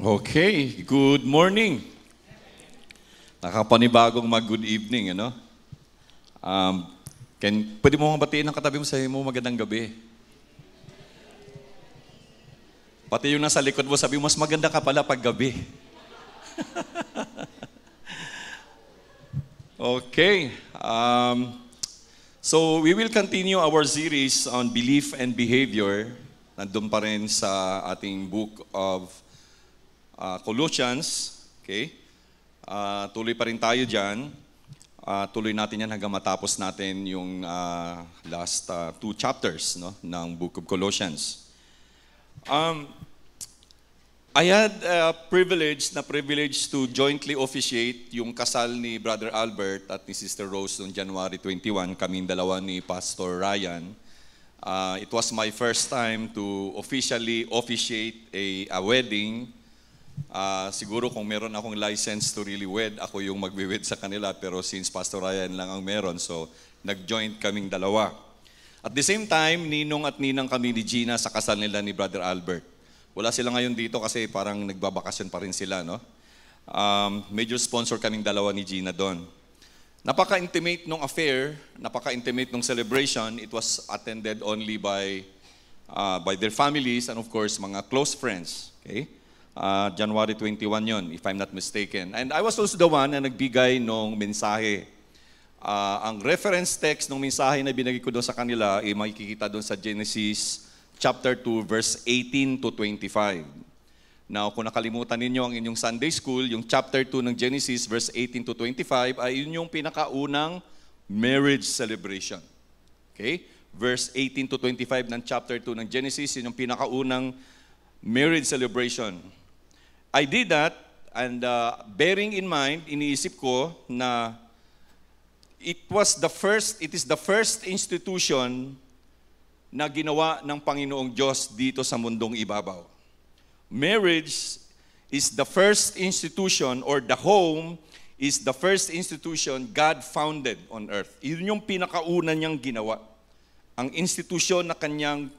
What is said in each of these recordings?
Okay, good morning. Nakapanibagong mag-good evening, ano? Pwede mo batiin ang katabi mo, sabi mo magandang gabi. Pati yung nasa likod mo, sabi mo, mas maganda ka pala pag gabi. Okay. So we will continue our series on belief and behavior. Nandun pa rin sa ating book of Colossians. Okay? Tuloy pa rin tayo dyan. Tuloy natin yan hanggang matapos natin yung last two chapters, no, ng book of Colossians. I had a privilege to jointly officiate yung kasal ni Brother Albert at ni Sister Rose noong January 21, kaming dalawa ni Pastor Ryan. It was my first time to officially officiate a wedding. Siguro kung meron akong license to really wed, ako yung magwi-wed sa kanila, pero since Pastor Ryan lang ang meron, so nag-joint kaming dalawa. At the same time, ninong at ninang kami ni Gina sa kasal nila ni Brother Albert. Wala sila ngayon dito kasi parang nagbabakasyon pa rin sila, no? Major sponsor kaming dalawa ni Gina doon. Napaka-intimate nung affair, napaka-intimate nung celebration. It was attended only by their families and of course, mga close friends. Okay? January 21 yon, if I'm not mistaken. And I was also the one na nagbigay ng mensahe. Ang reference text ng mensahe na binigay ko doon sa kanila ay makikita doon sa Genesis chapter 2, verse 18 to 25. Now, kung nakalimutan ninyo ang inyong Sunday school, yung chapter 2 ng Genesis, verse 18 to 25, ay yun yung pinakaunang marriage celebration. Okay? Verse 18 to 25 ng chapter 2 ng Genesis, yun yung pinakaunang marriage celebration. I did that, and bearing in mind, iniisip ko na it is the first institution na ginawa ng Panginoong Diyos dito sa mundong ibabaw. Marriage is the first institution, or the home is the first institution God founded on earth. Yun yung pinakauna niyang ginawa. Ang institusyon na kanyang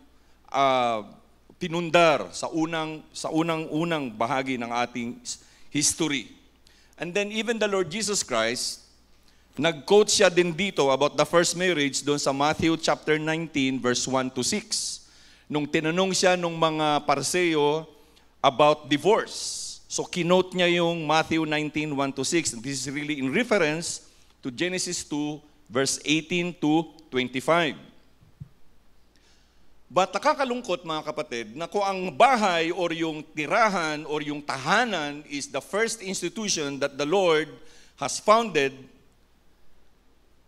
pinundar sa unang bahagi ng ating history. And then even the Lord Jesus Christ, nag-quote siya din dito about the first marriage doon sa Matthew chapter 19 verse 1 to 6. Nung tinanong siya nung mga Pariseo about divorce. So kinote niya yung Matthew 19, 1 to 6. This is really in reference to Genesis 2 verse 18 to 25. But nakakalungkot mga kapatid na kung ang bahay or yung tirahan or yung tahanan is the first institution that the Lord has founded,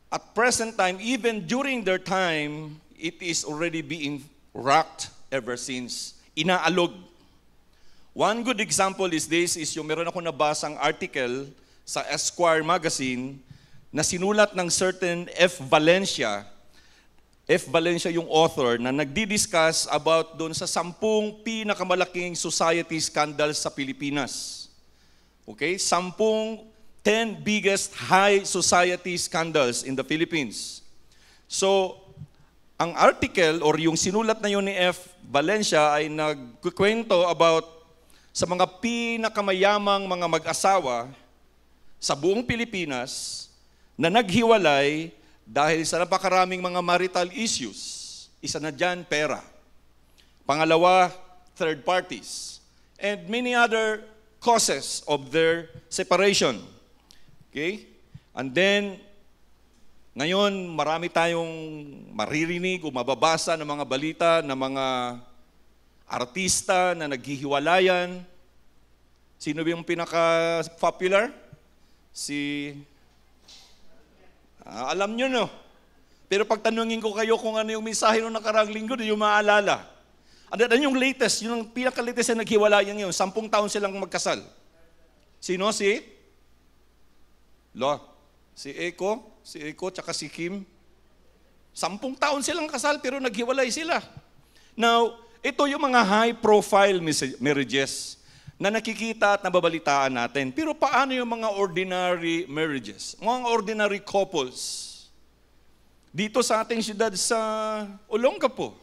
at present time, even during their time, it is already being rocked ever since. Inaalog. One good example is yung meron ako nabasang article sa Esquire magazine na sinulat ng certain F. Valencia. F. Valencia yung author na nagdi-discuss about doon sa 10 pinakamalaking society scandals sa Pilipinas. Okay? 10 biggest high society scandals in the Philippines. So, ang article or yung sinulat na yun ni F. Valencia ay nagkukwento about sa mga pinakamayamang mga mag-asawa sa buong Pilipinas na naghiwalay dahil sa napakaraming mga marital issues. Isa na dyan, pera. Pangalawa, third parties. And many other causes of their separation. Okay? And then, ngayon, marami tayong maririnig o mababasa ng mga balita ng mga artista na naghihiwalayan. Sino ba yung pinaka-popular? Alam nyo, no? Pero pag tanungin ko kayo kung ano yung mensahe ng nakaraang linggo, di yung maalala. Ano yung latest? Yung pinaka-latest na naghiwalayan yun. 10 taon silang magkasal. Sino? Si Eko, tsaka si Kim. 10 taon silang kasal pero naghiwalay sila. Now, ito yung mga high-profile marriages na nakikita at nababalitaan natin. Pero paano yung mga ordinary marriages? Mga ordinary couples? Dito sa ating siyudad sa Olongapo,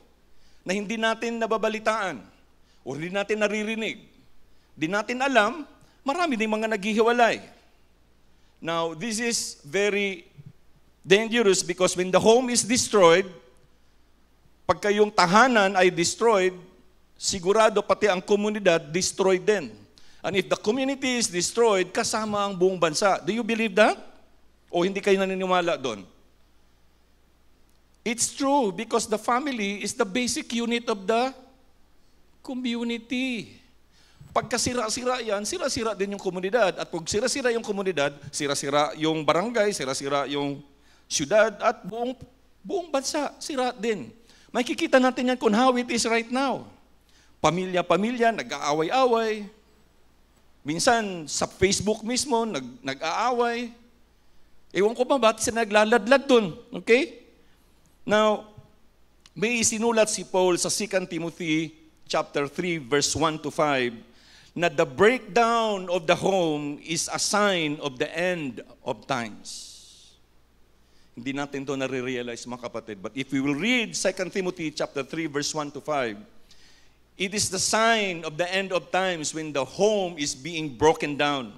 na hindi natin nababalitaan o hindi natin naririnig. Di natin alam, marami ding mga naghihiwalay. Now, this is very dangerous because when the home is destroyed, pagka yung tahanan ay destroyed, sigurado pati ang komunidad destroyed din. And if the community is destroyed, kasama ang buong bansa. Do you believe that? O hindi kayo naniniwala doon? It's true because the family is the basic unit of the community. Pagka sira-sira yan, sira-sira din yung komunidad. At pag sira-sira yung komunidad, sira-sira yung barangay, sira-sira yung syudad, at buong bansa, sira din. Makikita natin yan kung how it is right now. Pamilya-pamilya, nag-aaway-away. Minsan, sa Facebook mismo, nag-aaway. Ewan ko ba, ba't sila naglaladlad dun? Okay? Now, may sinulat si Paul sa 2 Timothy chapter 3, verse 1 to 5, na the breakdown of the home is a sign of the end of times. Hindi natin ito nare-realize, mga kapatid. But if we will read 2 Timothy chapter 3, verse 1 to 5, it is the sign of the end of times when the home is being broken down.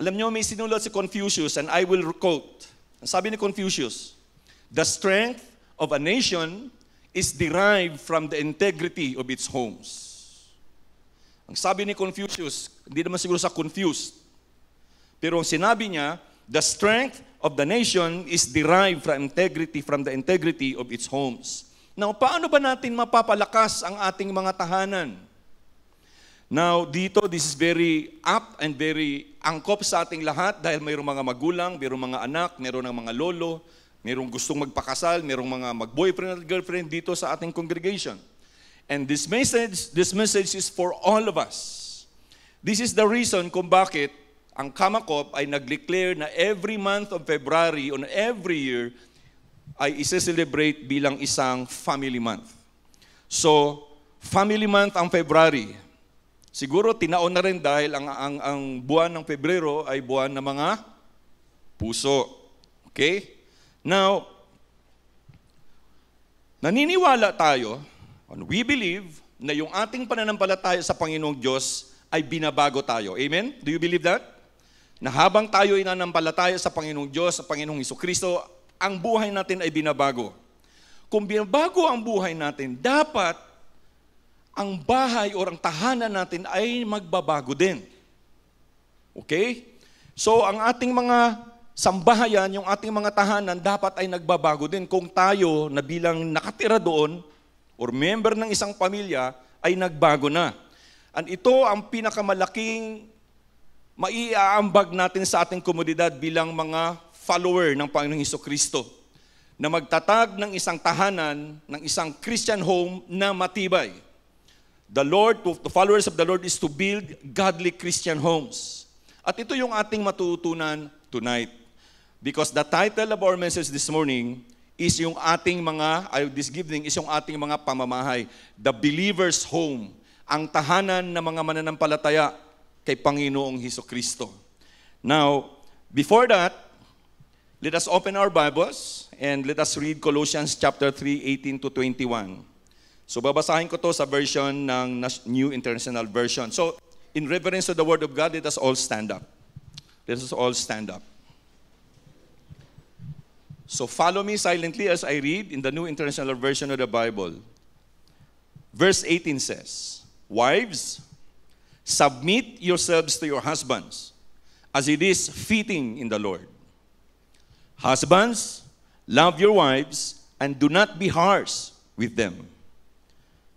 Alam nyo, may sinulat si Confucius, and I will quote. Sabi ni Confucius, the strength of a nation is derived from the integrity of its homes. Ang sabi ni Confucius, hindi naman siguro sa confused, pero ang sinabi niya, the strength of the nation is derived from the integrity of its homes. Now, paano ba natin mapapalakas ang ating mga tahanan? Now, dito, this is very up and very angkop sa ating lahat dahil mayroong mga magulang, mayroong mga anak, mayroong mga lolo, mayroong gustong magpakasal, mayroong mga mag-boyfriend at girlfriend dito sa ating congregation. And this message is for all of us. This is the reason kung bakit ang Kamakop ay nag-declare na every month of February on every year ay isa-celebrate bilang isang family month. So, family month ang February. Siguro tinaon na rin dahil ang buwan ng Pebrero ay buwan ng mga puso. Okay? Now, naniniwala tayo, we believe na yung ating pananampalataya sa Panginoong Diyos ay binabago tayo. Amen? Do you believe that? Na habang tayo ay nananampalataya sa Panginoong Diyos, sa Panginoong Hesukristo, ang buhay natin ay binabago. Kung binabago ang buhay natin, dapat ang bahay o ang tahanan natin ay magbabago din. Okay? So, ang ating mga sambahayan, yung ating mga tahanan, dapat ay nagbabago din kung tayo na bilang nakatira doon or member ng isang pamilya ay nagbago na. And ito ang pinakamalaking maiaambag natin sa ating komunidad bilang mga follower ng Panginoong Hesukristo na magtatag ng isang tahanan, ng isang Christian home na matibay. The followers of the Lord is to build godly Christian homes. At ito yung ating matutunan tonight. Because the title of our message this morning is yung ating this evening is yung ating mga pamamahay. The believer's home. Ang tahanan ng mga mananampalataya kay Panginoong Hesukristo. Now, before that, let us open our Bibles and let us read Colossians chapter 3, 18 to 21. So babasahin ko to sa version ng New International Version. So, in reverence to the Word of God, let us all stand up. Let us all stand up. So follow me silently as I read in the New International Version of the Bible. Verse 18 says, wives, submit yourselves to your husbands, as it is fitting in the Lord. Husbands, love your wives, and do not be harsh with them.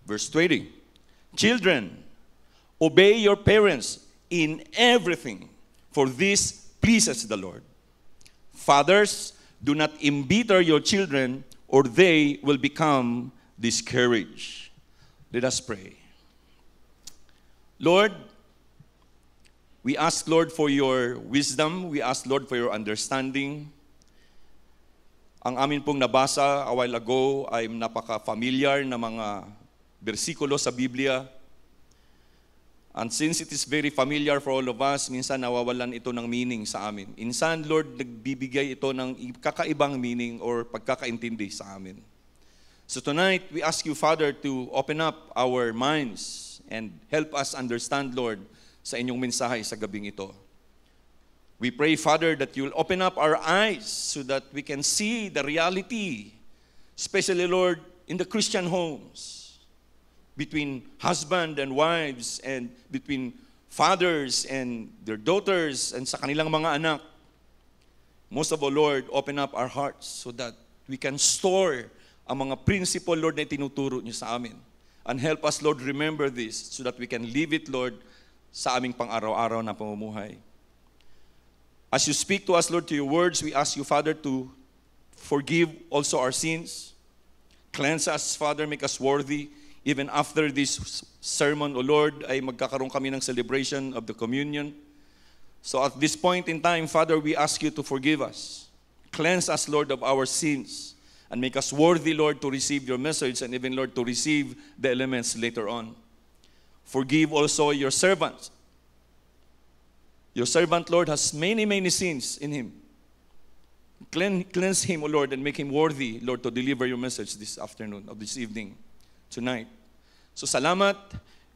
Verse 20, children, obey your parents in everything, for this pleases the Lord. Fathers, do not embitter your children, or they will become discouraged. Let us pray. Lord, we ask, Lord, for your wisdom. We ask, Lord, for your understanding. Ang amin pong nabasa a while ago ay napaka-familiar na mga bersikulo sa Biblia. And since it is very familiar for all of us, minsan nawawalan ito ng meaning sa amin. Minsan, Lord, nagbibigay ito ng kakaibang meaning or pagkakaintindi sa amin. So tonight, we ask you, Father, to open up our minds and help us understand, Lord, sa inyong mensahe sa gabing ito. We pray, Father, that you'll open up our eyes so that we can see the reality, especially, Lord, in the Christian homes, between husband and wives, and between fathers and their daughters, and sa kanilang mga anak. Most of all, Lord, open up our hearts so that we can store ang mga principle, Lord, na tinuturo niyo sa amin. And help us, Lord, remember this so that we can live it, Lord, sa aming pang-araw-araw na pamumuhay. As you speak to us, Lord, to your words, we ask you, Father, to forgive also our sins. Cleanse us, Father, make us worthy. Even after this sermon, O Lord, ay magkakaroon kami ng celebration of the communion. So at this point in time, Father, we ask you to forgive us. Cleanse us, Lord, of our sins. And make us worthy, Lord, to receive your message and even, Lord, to receive the elements later on. Forgive also your servants. Your servant, Lord, has many, many sins in him. Cleanse him, O Lord, and make him worthy, Lord, to deliver your message this afternoon, or this evening, tonight. So salamat.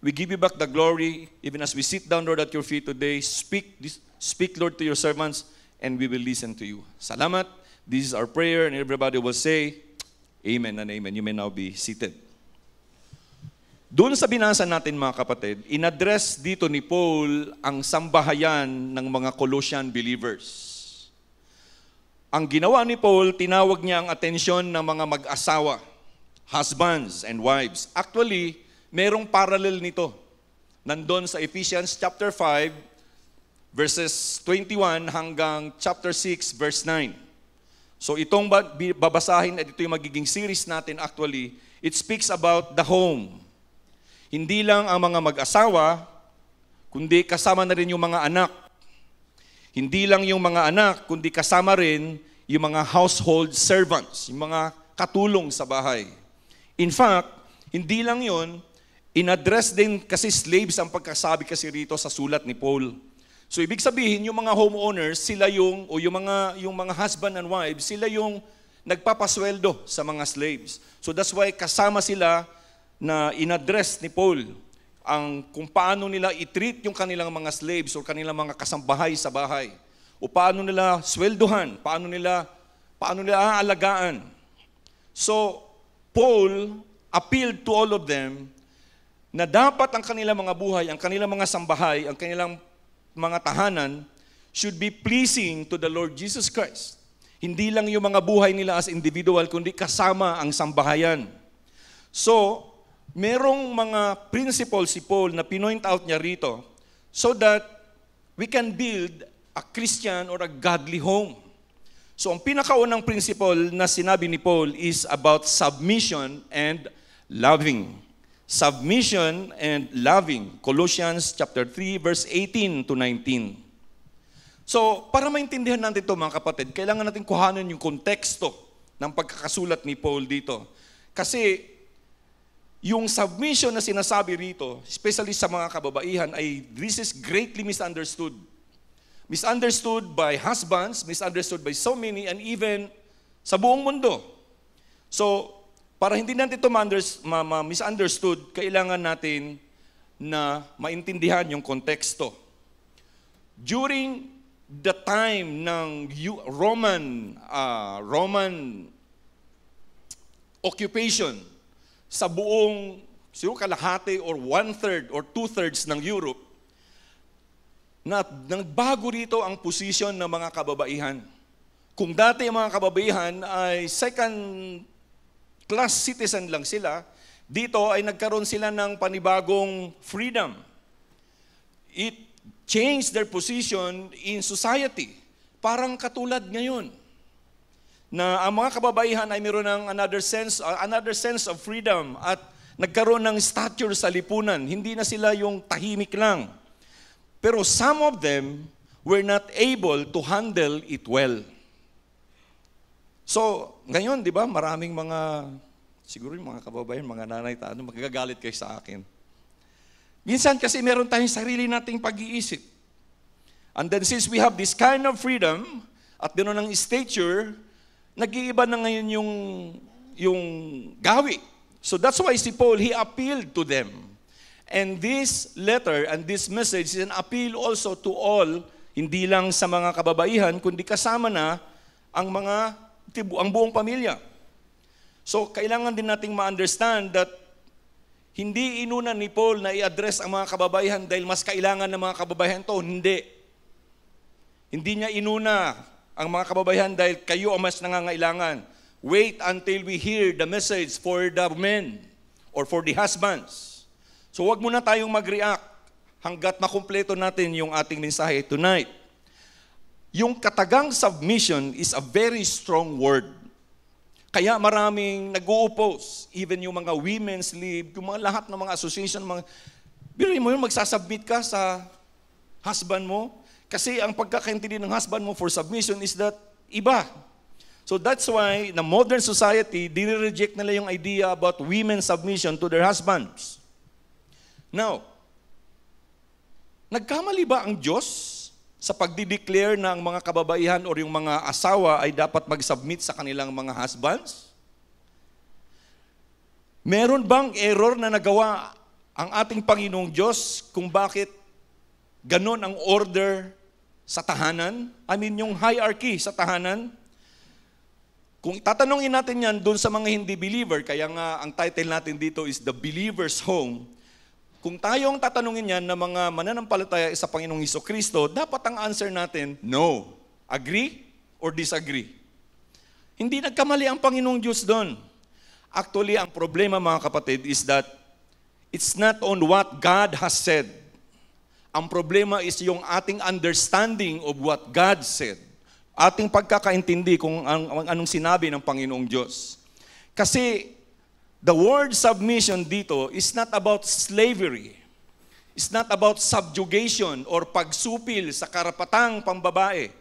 We give you back the glory, even as we sit down, Lord, at your feet today. Speak, Lord, to your servants, and we will listen to you. Salamat. This is our prayer, and everybody will say, Amen and Amen. You may now be seated. Doon sa binasa natin, mga kapatid, in-address dito ni Paul ang sambahayan ng mga Colossian believers. Ang ginawa ni Paul, tinawag niya ang atensyon ng mga mag-asawa, husbands and wives. Actually, merong parallel nito. Nandun sa Ephesians chapter 5, verses 21 hanggang chapter 6, verse 9. So itong babasahin, at ito yung magiging series natin actually, it speaks about the home. Hindi lang ang mga mag-asawa, kundi kasama na rin yung mga anak. Hindi lang yung mga anak, kundi kasama rin yung mga household servants, yung mga katulong sa bahay. In fact, hindi lang yun, in-address din kasi slaves ang pagkasabi kasi rito sa sulat ni Paul. So ibig sabihin, yung mga homeowners, sila yung mga husband and wives, sila yung nagpapasweldo sa mga slaves. So that's why kasama sila na in-address ni Paul ang kung paano nila i-treat yung kanilang mga slaves o kanilang mga kasambahay sa bahay. O paano nila swelduhan, paano nila aalagaan. So, Paul appealed to all of them na dapat ang kanilang mga buhay, ang kanilang mga sambahay, ang kanilang mga tahanan should be pleasing to the Lord Jesus Christ. Hindi lang yung mga buhay nila as individual, kundi kasama ang sambahayan. So, merong mga principles si Paul na pinoint out niya rito so that we can build a Christian or a godly home. So, ang pinakaunang principle na sinabi ni Paul is about submission and loving. Submission and loving. Colossians chapter 3, verse 18 to 19. So, para maintindihan natin ito, mga kapatid, kailangan natin kuhanan yung konteksto ng pagkakasulat ni Paul dito. Kasi, yung submission na sinasabi rito, especially sa mga kababaihan, ay this is greatly misunderstood. Misunderstood by husbands, misunderstood by so many, and even sa buong mundo. So, para hindi natin ito misunderstood, kailangan natin na maintindihan yung konteksto. During the time ng Roman occupation sa buong siguro kalahati or 1/3 or 2/3 ng Europe, na nagbago rito ang posisyon ng mga kababaihan. Kung dati ang mga kababaihan ay second-class citizen lang sila, dito ay nagkaroon sila ng panibagong freedom. It changed their position in society. Parang katulad ngayon, na ang mga kababaihan ay mayroon ng another sense of freedom at nagkaroon ng stature sa lipunan. Hindi na sila yung tahimik lang. Pero some of them were not able to handle it well. So, ngayon, di ba, maraming siguro yung mga kababaihan, mga nanay, magagalit kayo sa akin. Minsan kasi meron tayong sarili nating pag-iisip. And then since we have this kind of freedom at gano'n ng stature, nag-iiba na ngayon yung gawi. So that's why si Paul, he appealed to them. And this letter and this message is an appeal also to all, hindi lang sa mga kababaihan, kundi kasama na ang ang buong pamilya. So, kailangan din nating ma-understand that hindi inuna ni Paul na i-address ang mga kababaihan dahil mas kailangan ng mga kababaihan to. Hindi. Hindi niya inuna ang mga kababaihan dahil kayo ang mas nangangailangan. Wait until we hear the message for the men or for the husbands. So wag muna tayong mag-react hanggat makumpleto natin yung ating mensahe tonight. Yung katagang submission is a very strong word. Kaya maraming nag-o-oppose, even yung mga women's league, yung mga lahat ng mga association, biruin mo yun, magsasubmit ka sa husband mo. Kasi ang pagkakaintindi ng husband mo for submission is that iba. So that's why, na modern society, dinireject nila yung idea about women's submission to their husbands. Now, nagkamali ba ang Diyos sa pagdideclare na ang mga kababaihan o yung mga asawa ay dapat mag-submit sa kanilang mga husbands? Meron bang error na nagawa ang ating Panginoong Diyos kung bakit ganon ang order sa tahanan? I mean, yung hierarchy sa tahanan? Kung tatanungin natin yan doon sa mga hindi believer, kaya nga ang title natin dito is The Believer's Home. Kung tayong tatanungin yan ng mga mananampalataya sa Panginoong Hesukristo, dapat ang answer natin, no. Agree or disagree? Hindi nagkamali ang Panginoong Diyos doon. Actually, ang problema mga kapatid is that it's not on what God has said. Ang problema is yung ating understanding of what God said. Ating pagkakaintindi kung anong sinabi ng Panginoong Diyos. Kasi the word submission dito is not about slavery. It's not about subjugation or pagsupil sa karapatang pambabae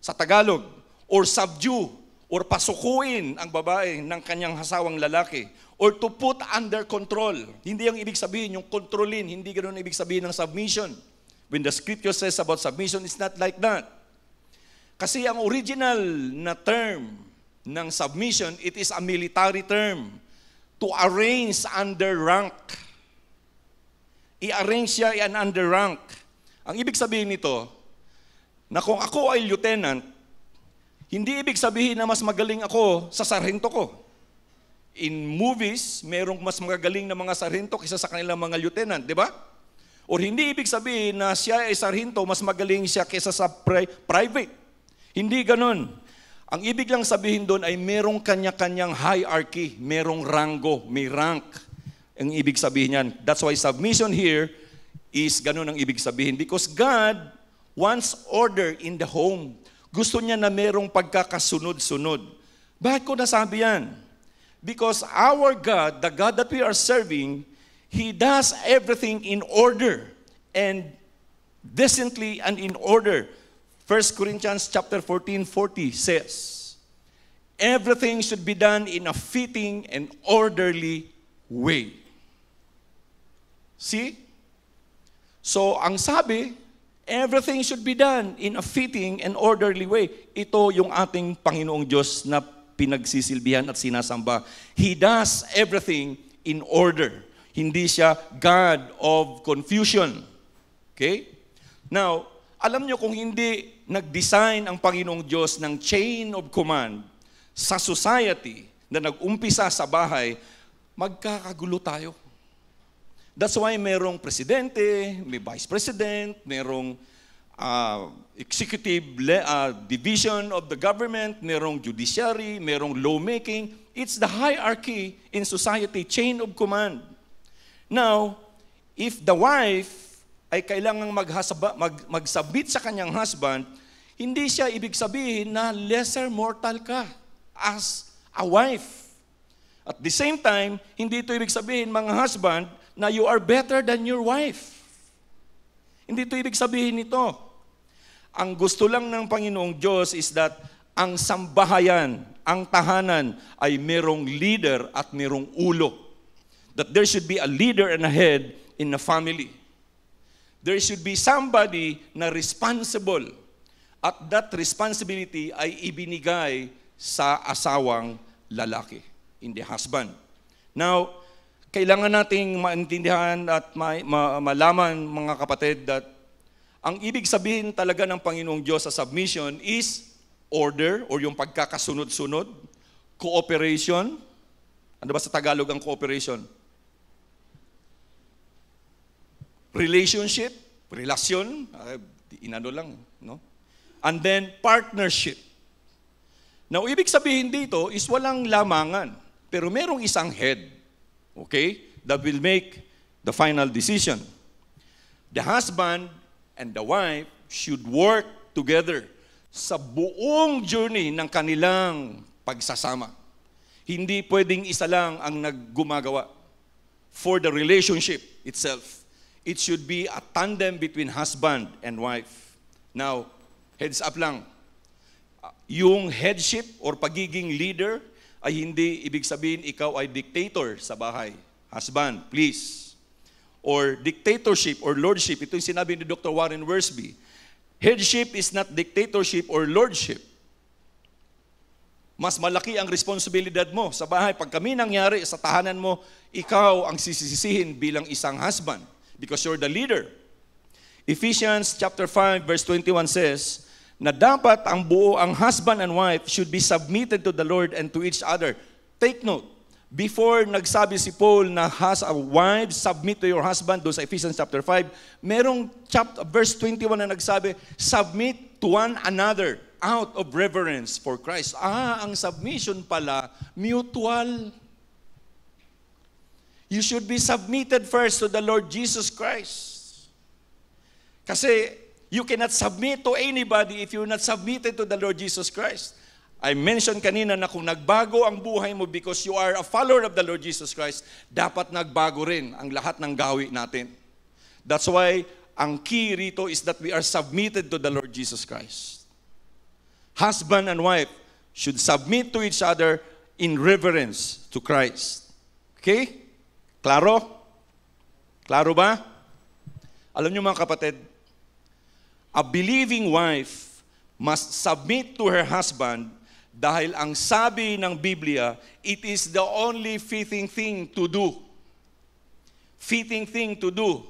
sa Tagalog, or subdue or pasukuin ang babae ng kanyang hasawang lalaki, or to put under control. Hindi yung ibig sabihin, yung kontrolin, hindi ganoon ibig sabihin ng submission. When the scripture says about submission, it's not like that. Kasi ang original na term ng submission, it is a military term. To arrange under rank. I-arrange siya under rank. Ang ibig sabihin nito, na kung ako ay lieutenant, hindi ibig sabihin na mas magaling ako sa sarhento ko. In movies, merong mas magagaling na mga sarhento kaysa sa kanilang mga lieutenant, di ba? Or hindi ibig sabihin na siya ay sarhento, mas magaling siya kaysa sa private. Hindi ganun. Ang ibig lang sabihin doon ay merong kanya-kanyang hierarchy, merong rango, may rank. Ang ibig sabihin yan. That's why submission here is ganun ang ibig sabihin. Because God wants order in the home. Gusto niya na merong pagkakasunod-sunod. Bakit ko nasabi yan? Because our God, the God that we are serving, He does everything in order and decently and in order. 1 Corinthians chapter 14:40 says, everything should be done in a fitting and orderly way. See? So, ang sabi, everything should be done in a fitting and orderly way. Ito yung ating Panginoong Diyos na pinagsisilbihan at sinasamba. He does everything in order. Hindi siya God of confusion. Okay? Now, alam nyo kung hindi nag-design ang Panginoong Diyos ng chain of command sa society na nag-umpisa sa bahay, magkakagulo tayo. That's why merong presidente, may vice president, merong executive division of the government, merong judiciary, merong lawmaking. It's the hierarchy in society, chain of command. Now, if the wife ay kailangang mag-submit sa kanyang husband, hindi siya ibig sabihin na lesser mortal ka as a wife. At the same time, hindi ito ibig sabihin, mga husband, na you are better than your wife. Hindi ito ibig sabihin nito. Ang gusto lang ng Panginoong Diyos is that ang sambahayan, ang tahanan ay merong leader at merong ulo. That there should be a leader and a head in the family. There should be somebody na responsible at that responsibility ay ibinigay sa asawang lalaki, in the husband. Now, kailangan nating maintindihan at malaman, mga kapatid, that ang ibig sabihin talaga ng Panginoong Diyos sa submission is order or yung pagkakasunod-sunod, cooperation. Ano ba sa Tagalog ang cooperation? Relationship, relasyon, inano lang, no? And then partnership. Now, ibig sabihin dito is walang lamangan, pero merong isang head, okay, that will make the final decision. The husband and the wife should work together sa buong journey ng kanilang pagsasama. Hindi pwedeng isa lang ang naggumagawa for the relationship itself. It should be a tandem between husband and wife. Now, heads up lang. Yung headship or pagiging leader ay hindi ibig sabihin ikaw ay dictator sa bahay. Husband, please. Or dictatorship or lordship. Ito yung sinabi ni Dr. Warren Wiersbe. Headship is not dictatorship or lordship. Mas malaki ang responsibilidad mo sa bahay. Pag kami nangyari sa tahanan mo, ikaw ang sisisihin bilang isang husband because you're the leader. Ephesians chapter 5 verse 21 says na dapat ang husband and wife should be submitted to the Lord and to each other. Take note, before nagsabi si Paul na wives, submit to your husband, doon sa Ephesians chapter 5, merong verse 21 na nagsabi, submit to one another out of reverence for Christ. Ang submission pala, mutual. You should be submitted first to the Lord Jesus Christ. Kasi you cannot submit to anybody if you're not submitted to the Lord Jesus Christ. I mentioned kanina na kung nagbago ang buhay mo because you are a follower of the Lord Jesus Christ, dapat nagbago rin ang lahat ng gawi natin. That's why ang key rito is that we are submitted to the Lord Jesus Christ. Husband and wife should submit to each other in reverence to Christ. Okay? Klaro? Klaro ba? Alam niyo mga kapatid, a believing wife must submit to her husband dahil ang sabi ng Biblia, it is the only fitting thing to do. Fitting thing to do.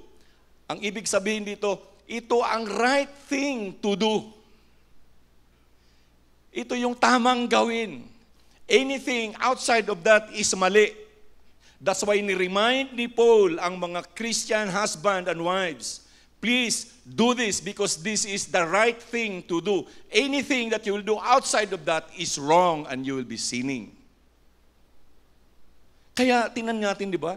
Ang ibig sabihin dito, ito ang right thing to do. Ito yung tamang gawin. Anything outside of that is mali. That's why ni-remind ni Paul ang mga Christian husband and wives, please do this because this is the right thing to do. Anything that you will do outside of that is wrong and you will be sinning. Kaya tingnan natin, di ba?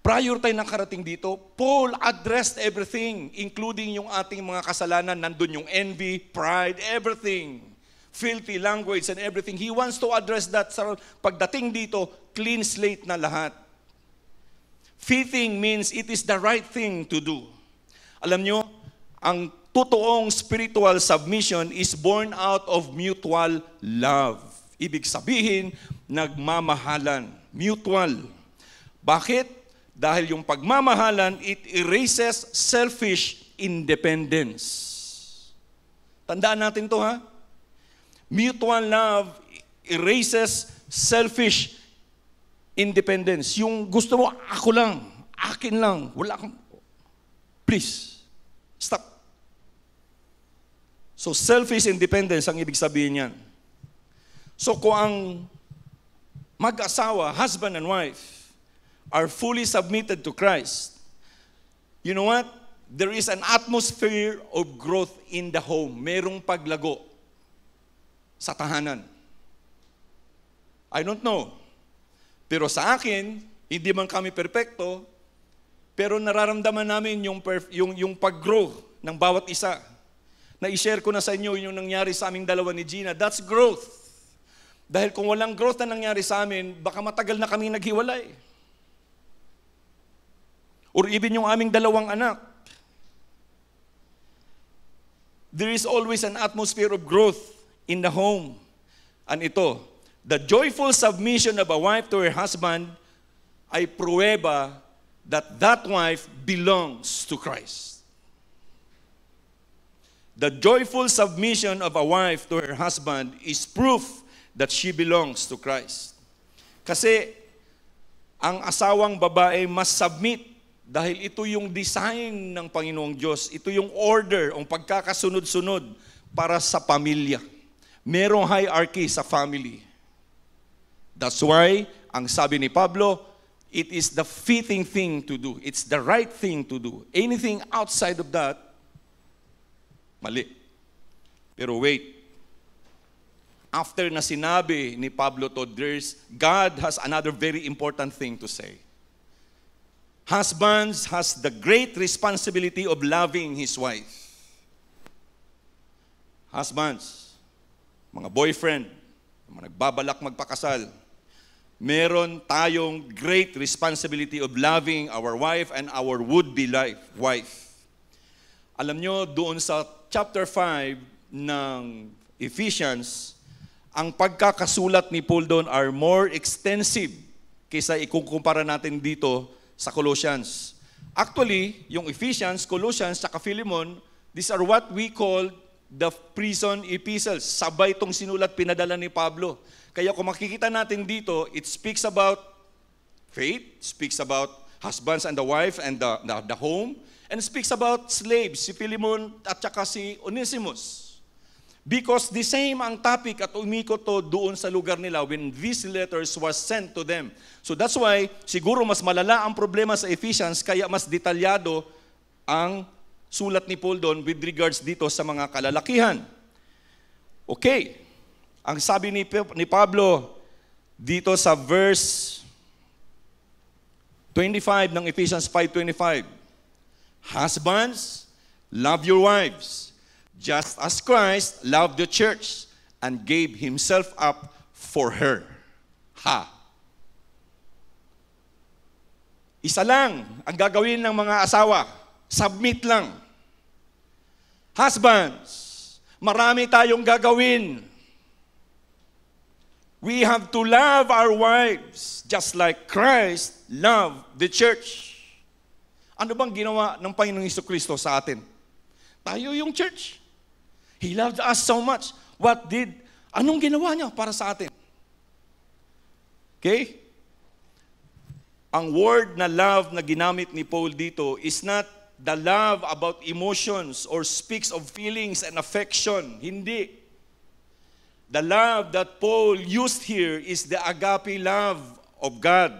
Prior tayo nakarating dito, Paul addressed everything, including yung ating mga kasalanan. Nandun yung envy, pride, everything. Filthy language and everything. He wants to address that. Pagdating dito, clean slate na lahat. Fitting means it is the right thing to do. Alam nyo, ang totoong spiritual submission is born out of mutual love. Ibig sabihin, nagmamahalan. Mutual. Bakit? Dahil yung pagmamahalan, it erases selfish independence. Tandaan natin to, ha? Mutual love erases selfish independence. Yung gusto mo, ako lang, akin lang, wala kang, please, stop. So, selfish independence ang ibig sabihin yan. So, kung ang mag-asawa, husband and wife, are fully submitted to Christ, you know what? There is an atmosphere of growth in the home. Merong paglago sa tahanan. I don't know. Pero sa akin, hindi man kami perpekto, pero nararamdaman namin yung pag-grow ng bawat isa. Na-share ko na sa inyo yung nangyari sa aming dalawa ni Gina. That's growth. Dahil kung walang growth na nangyari sa amin, baka matagal na kami naghiwalay. Or even yung aming dalawang anak. There is always an atmosphere of growth in the home. And ito, the joyful submission of a wife to her husband ay pruweba that that wife belongs to Christ. The joyful submission of a wife to her husband is proof that she belongs to Christ. Kasi ang asawang babae must submit dahil ito yung design ng Panginoong Diyos. Ito yung order, ang pagkakasunod-sunod para sa pamilya. Merong hierarchy sa family. That's why, ang sabi ni Pablo, it is the fitting thing to do. It's the right thing to do. Anything outside of that, mali. Pero wait. After na sinabi ni Pablo to, God has another very important thing to say. Husbands has the great responsibility of loving his wife. Husbands, mga boyfriend, mga nagbabalak magpakasal, meron tayong great responsibility of loving our wife and our would-be wife. Alam nyo, doon sa chapter 5 ng Ephesians, ang pagkakasulat ni Paul doon are more extensive kaysa ikukumpara natin dito sa Colossians. Actually, yung Ephesians, Colossians, saka Philemon, these are what we call the prison epistles. Sabay itong sinulat, pinadala ni Pablo. Kaya kung makikita natin dito, it speaks about faith, speaks about husbands and the wife and the home, and speaks about slaves, si Philemon at saka si Onesimus. Because the same ang topic at umikot to doon sa lugar nila when these letters was sent to them. So that's why, siguro mas malala ang problema sa Ephesians, kaya mas detalyado ang sulat ni Paul doon with regards dito sa mga kalalakihan. Okay. Ang sabi ni Pablo dito sa verse 25 ng Ephesians 5:25, husbands, love your wives, just as Christ loved the church and gave himself up for her. Isa lang ang gagawin ng mga asawa. Submit lang. Husbands, marami tayong gagawin. We have to love our wives just like Christ loved the church. Ano bang ginawa ng Panginoong Jesucristo sa atin? Tayo yung church. He loved us so much. Anong ginawa niya para sa atin? Okay? Ang word na love na ginamit ni Paul dito is not the love about emotions or speaks of feelings and affection. Hindi. The love that Paul used here is the agape love of God.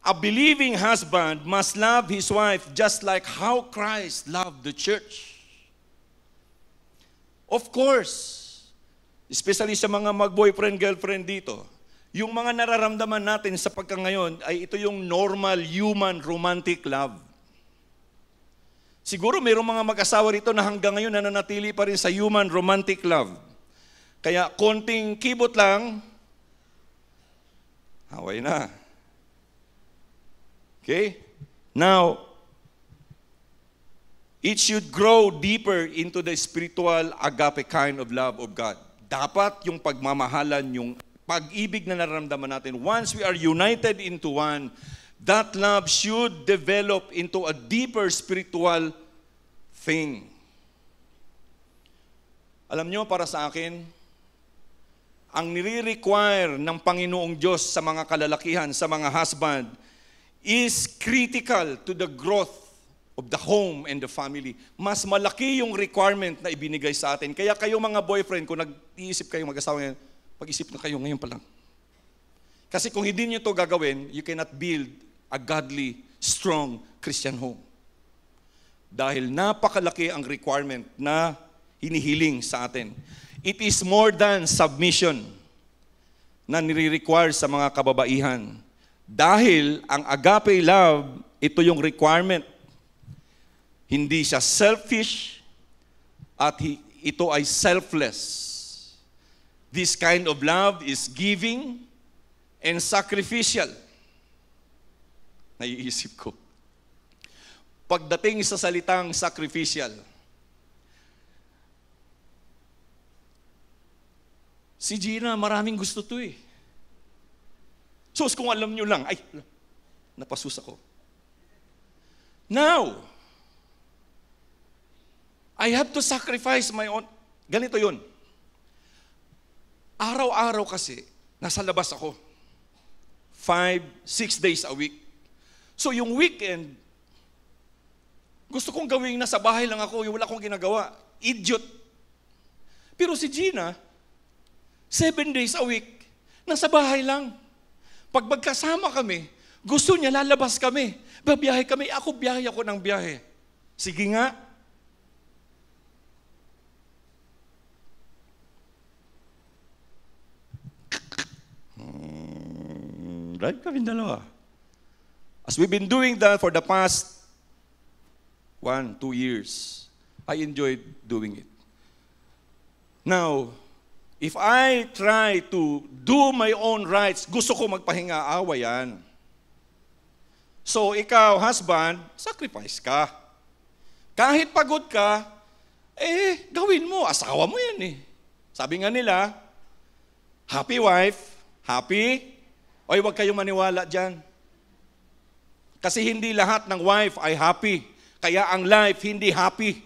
A believing husband must love his wife just like how Christ loved the church. Of course, especially sa mga mag-boyfriend, girlfriend dito, yung mga nararamdaman natin sa pagkangayon ay ito yung normal, human, romantic love. Siguro mayroong mga mag-asawa rito na hanggang ngayon nananatili pa rin sa human, romantic love. Kaya konting kibot lang, away na. Okay? Now, it should grow deeper into the spiritual agape kind of love of God. Dapat yung pagmamahalan, yung pag-ibig na nararamdaman natin, once we are united into one, that love should develop into a deeper spiritual thing. Alam nyo, para sa akin, ang nire-require ng Panginoong Diyos sa mga kalalakihan, sa mga husband, is critical to the growth of the home and the family. Mas malaki yung requirement na ibinigay sa atin. Kaya kayo mga boyfriend, kung nag-iisip kayo mag-asawa ngayon, pag-isip na kayo ngayon pa lang. Kasi kung hindi nyo to gagawin, you cannot build a godly, strong Christian home. Dahil napakalaki ang requirement na hinihiling sa atin. It is more than submission na nire-require sa mga kababaihan. Dahil ang agape love, ito yung requirement. Hindi siya selfish at ito ay selfless. This kind of love is giving and sacrificial. Naiisip ko. Pagdating sa salitang sacrificial, si Gina, maraming gusto to eh. Sus, kung alam nyo lang, ay, napasus ako. Now, I have to sacrifice my own. Ganito yun. Araw-araw kasi, nasa labas ako. 5, 6 days a week. So yung weekend, gusto kong gawing nasa bahay lang ako, yung wala akong ginagawa. Idiot. Pero si Gina, 7 days a week, nasa bahay lang. Pag magkasama kami, gusto niya lalabas kami. Babiyahe kami, biyahe ako ng biyahe. Sige nga. Drive kami dalawa. As we've been doing that for the past 1, 2 years, I enjoyed doing it. Now, if I try to do my own rights, gusto ko magpahinga, awa yan. So, ikaw, husband, sacrifice ka. Kahit pagod ka, gawin mo. Asawa mo yan eh. Sabi nga nila, happy wife, happy. Oy, huwag kayong maniwala dyan. Kasi hindi lahat ng wife ay happy. Kaya ang life hindi happy.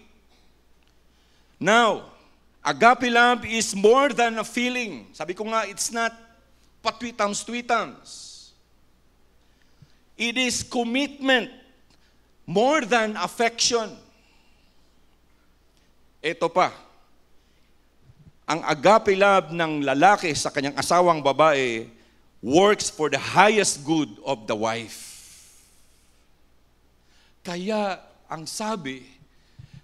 Now, agape love is more than a feeling. Sabi ko nga, it's not patwitams-twitams. It is commitment more than affection. Ito pa, ang agape love ng lalaki sa kanyang asawang babae works for the highest good of the wife. Kaya, ang sabi,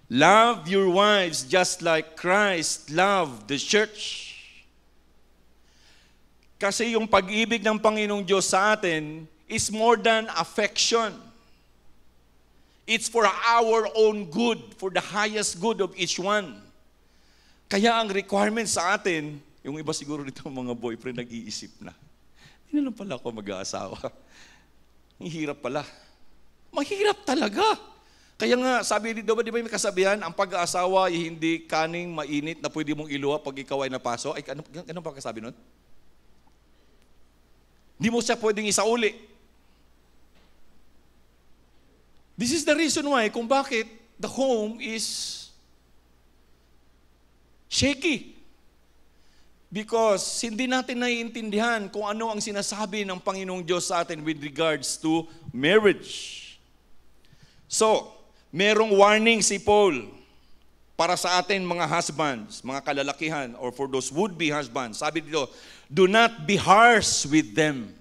love your wives just like Christ loved the church. Kasi yung pag-ibig ng Panginoong Diyos sa atin is more than affection. It's for our own good, for the highest good of each one. Kaya ang requirement sa atin, yung iba siguro dito mga boyfriend nag-iisip na, hindi na lang pala ako mag-aasawa. Ang hirap pala. Mahirap talaga. Kaya nga, sabi dito ba, di ba may kasabihan, ang pag-aasawa ay hindi kaning mainit na pwede mong iluwa pag ikaw ay napaso. Ay, ano pa kasabi nun? Hindi mo siya pwedeng isauli. This is the reason why kung bakit the home is shaky. Because hindi natin naiintindihan kung ano ang sinasabi ng Panginoong Diyos sa atin with regards to marriage. So, merong warning si Paul para sa atin mga husbands, mga kalalakihan, or for those would-be husbands. Sabi dito, do not be harsh with them.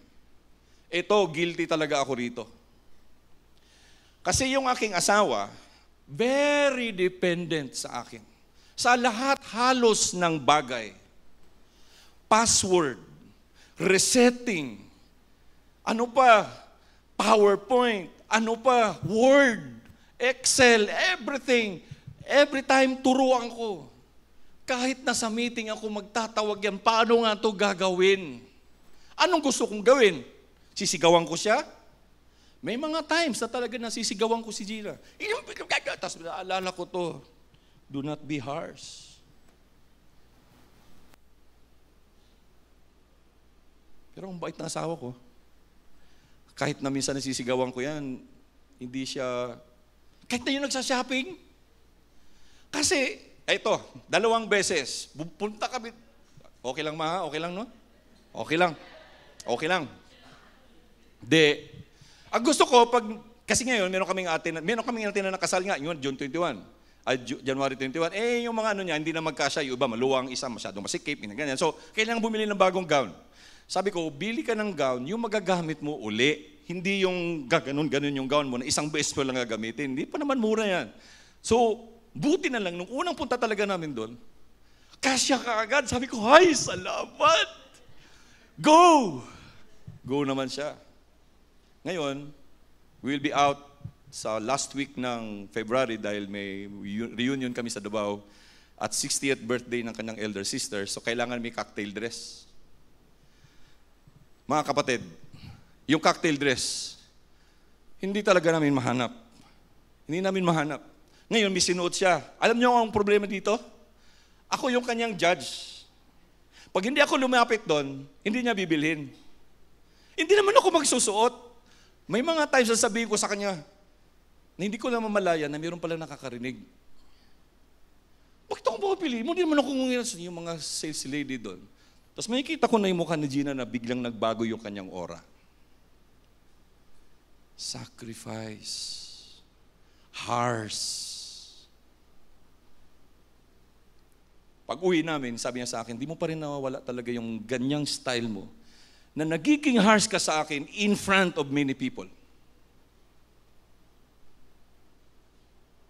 Ito, guilty talaga ako rito. Kasi yung aking asawa, very dependent sa akin. Sa lahat halos ng bagay. Password, resetting, ano pa, PowerPoint, ano pa, Word, Excel, everything. Every time turuan ko. Kahit nasa meeting ako magtatawag yan, paano nga ito gagawin? Anong gusto kong gawin? Sisigawan ko siya? May mga times na talaga nasisigawan ko si Gina. Tapos naalala ko to, do not be harsh. Pero ang bait na asawa ko, kahit na minsan nasisigawan ko yan, hindi siya, kahit na yung nagsashopping. Kasi, eto, 2 beses, punta kami, okay lang ma, okay lang no? Okay lang. Okay lang. Ang gusto ko, kasi ngayon, meron kaming atin na nakasal nga, yun, January 21, yung mga ano niya, hindi na magkasya, yung iba maluwang, isa masyadong masikip, ganyan. So, kailangan bumili ng bagong gown. Sabi ko, bili ka ng gown, yung magagamit mo uli. Hindi yung gaganon yung gown mo na isang beses mo lang gagamitin. Hindi pa naman mura yan. So, buti na lang, nung unang punta talaga namin doon, kasya ka agad. Sabi ko, ay, salamat! Go! Go naman siya. Ngayon, we'll be out sa last week ng February dahil may reunion kami sa Davao at 60th birthday ng kanyang elder sister. So, kailangan may cocktail dress. Mga kapatid, yung cocktail dress, hindi talaga namin mahanap. Hindi namin mahanap. Ngayon, may sinuot siya. Alam niyo ang problema dito? Ako yung kanyang judge. Pag hindi ako lumapit doon, hindi niya bibilhin. Hindi naman ako magsusuot. May mga times na sabihin ko sa kanya, na hindi ko lang mamalayan na mayroon pala nakakarinig. Bakit ako makapili? Hindi naman ako yung mga sales lady doon. Tapos makikita ko na yung mukha ni Gina na biglang nagbago yung kanyang aura. Sacrifice. Harsh. Pag uwi namin, sabi niya sa akin, di mo pa rin nawawala talaga yung ganyang style mo na nagiging harsh ka sa akin in front of many people.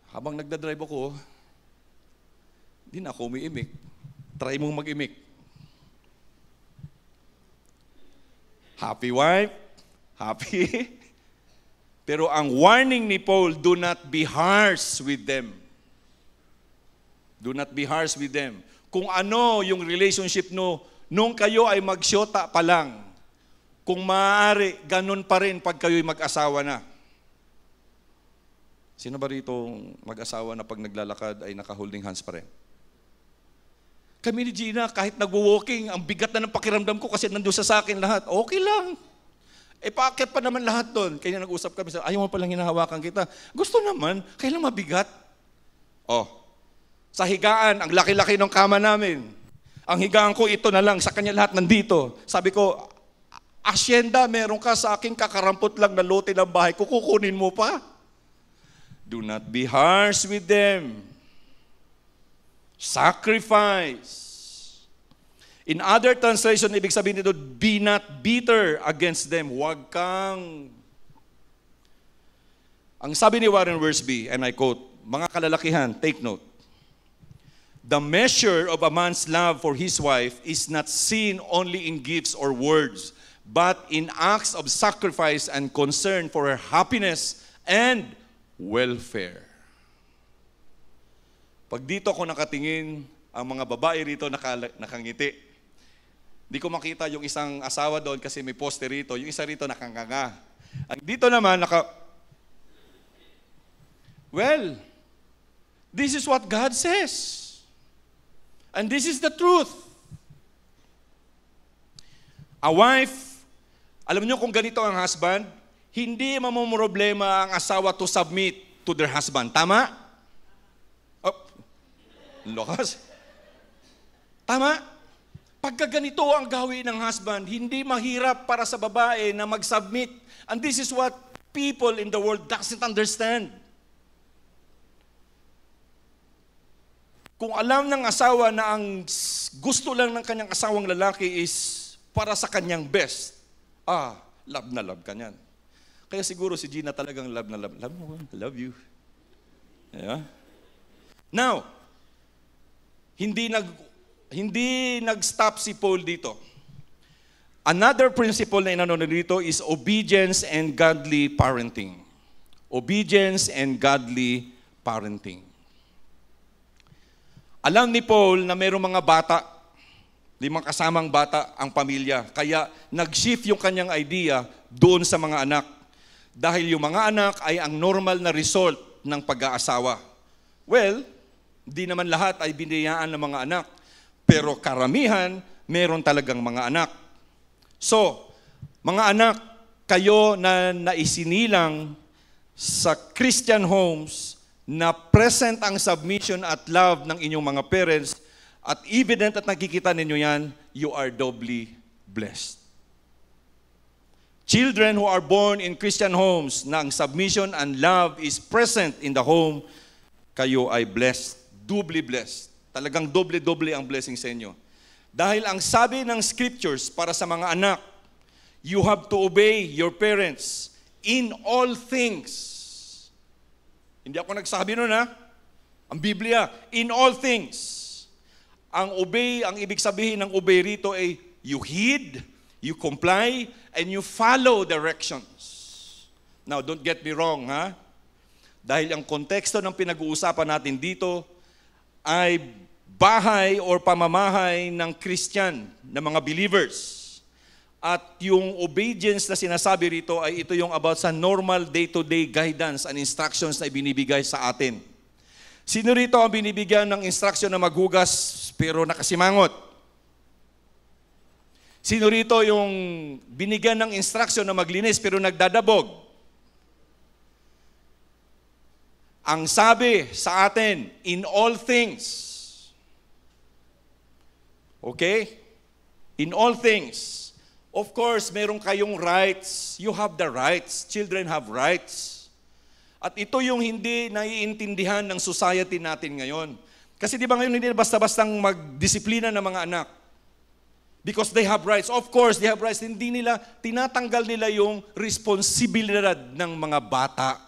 Habang nagdadrive ako, di na ako umiimik. Try mong mag-imik. Happy wife? Happy? Pero ang warning ni Paul, do not be harsh with them. Do not be harsh with them. Kung ano yung relationship no, nung kayo ay magsyota pa lang, kung maaari, ganun pa rin pag kayo'y mag-asawa na. Sino ba rito mag-asawa na pag naglalakad ay naka-holding hands pa rin? Kami ni Gina, kahit nagwo-walking, ang bigat na ng pakiramdam ko kasi nandun sa akin lahat. Okay lang. Paakit pa naman lahat doon. Kaya nag-usap kami, ayaw mo palang hinahawakan kita. Gusto naman, kailan mabigat? Sa higaan, ang laki-laki ng kama namin. Ang higaan ko, ito na lang, sa kanya lahat nandito. Sabi ko, asyenda, meron ka sa aking kakarampot lang na lote ng bahay, kukunin mo pa? Do not be harsh with them. Sacrifice. In other translation, ibig sabihin nito, be not bitter against them. Huwag kang... Ang sabi ni Warren Wiersbe, and I quote, mga kalalakihan, take note. The measure of a man's love for his wife is not seen only in gifts or words, but in acts of sacrifice and concern for her happiness and welfare. Pag dito ako nakatingin, ang mga babae rito nakangiti. Hindi ko makita yung isang asawa doon kasi may poster rito. Yung isa rito nakanganga. Ang dito naman Well, this is what God says. And this is the truth. A wife, alam niyo kung ganito ang husband, hindi mamumroblema ang asawa to submit to their husband. Tama? Lokas. Tama? Pagka ganito ang gawin ng husband, hindi mahirap para sa babae na mag-submit. And this is what people in the world doesn't understand. Kung alam ng asawa na ang gusto lang ng kanyang asawang lalaki is para sa kanyang best, love na love ka niyan. Kaya siguro si Gina talagang love na love. Love mo, love you. Yeah? Now, hindi nag-stop si Paul dito. Another principle na inano dito is obedience and godly parenting. Obedience and godly parenting. Alam ni Paul na mayroong mga bata, 5 kasamang bata ang pamilya. Kaya nag-shift yung kanyang idea doon sa mga anak. Dahil yung mga anak ay ang normal na result ng pag-aasawa. Well, di naman lahat ay biniyaan ng mga anak. Pero karamihan, meron talagang mga anak. So, mga anak, kayo na naisinilang sa Christian homes na present ang submission at love ng inyong mga parents at evident at nakikita ninyo yan, you are doubly blessed. Children who are born in Christian homes na ang submission and love is present in the home, kayo ay blessed, doubly blessed. Talagang doble-doble ang blessing sa inyo. Dahil ang sabi ng scriptures para sa mga anak, you have to obey your parents in all things. Hindi ako nagsabi nun Ang Biblia, in all things. Ang obey, ang ibig sabihin ng obey rito ay you heed, you comply, and you follow directions. Now, don't get me wrong, Dahil ang konteksto ng pinag-uusapan natin dito ay bahay or pamamahay ng Christian, ng mga believers. At yung obedience na sinasabi rito ay ito yung about sa normal day-to-day guidance and instructions na ibinibigay sa atin. Sino rito ang binibigyan ng instruction na maghugas pero nakasimangot? Sino rito yung binigyan ng instruction na maglinis pero nagdadabog? Ang sabi sa atin, in all things. Okay? In all things. Of course, meron kayong rights. You have the rights. Children have rights. At ito yung hindi naiintindihan ng society natin ngayon. Kasi di ba ngayon hindi basta-bastang magdisiplina ng mga anak? Because they have rights. Of course, they have rights. Tinatanggal nila yung responsibilidad ng mga bata.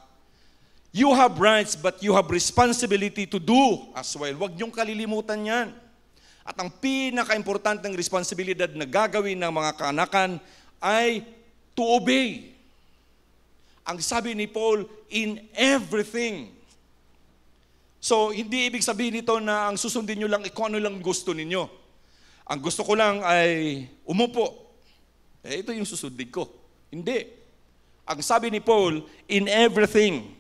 You have rights, but you have responsibility to do as well. Huwag niyong kalilimutan yan. At ang pinaka-importanteng responsibilidad na gagawin ng mga kaanakan ay to obey. Ang sabi ni Paul, in everything. So, hindi ibig sabihin nito na ang susundin nyo lang kung ano lang gusto ninyo. Ang gusto ko lang ay umupo. Ito yung susundin ko. Hindi. Ang sabi ni Paul, in everything.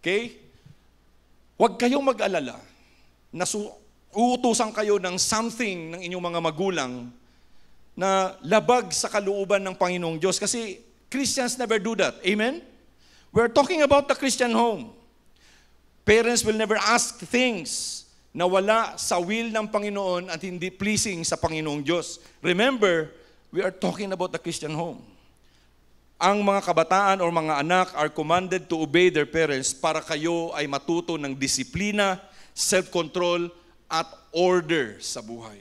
Okay? Huwag kayong mag-alala na uutusan kayo ng something ng inyong mga magulang na labag sa kalooban ng Panginoong Diyos. Kasi Christians never do that. Amen? We're talking about the Christian home. Parents will never ask things na wala sa will ng Panginoon at hindi pleasing sa Panginoong Diyos. Remember, we are talking about the Christian home. Ang mga kabataan o mga anak are commanded to obey their parents para kayo ay matuto ng disiplina, self-control, at order sa buhay.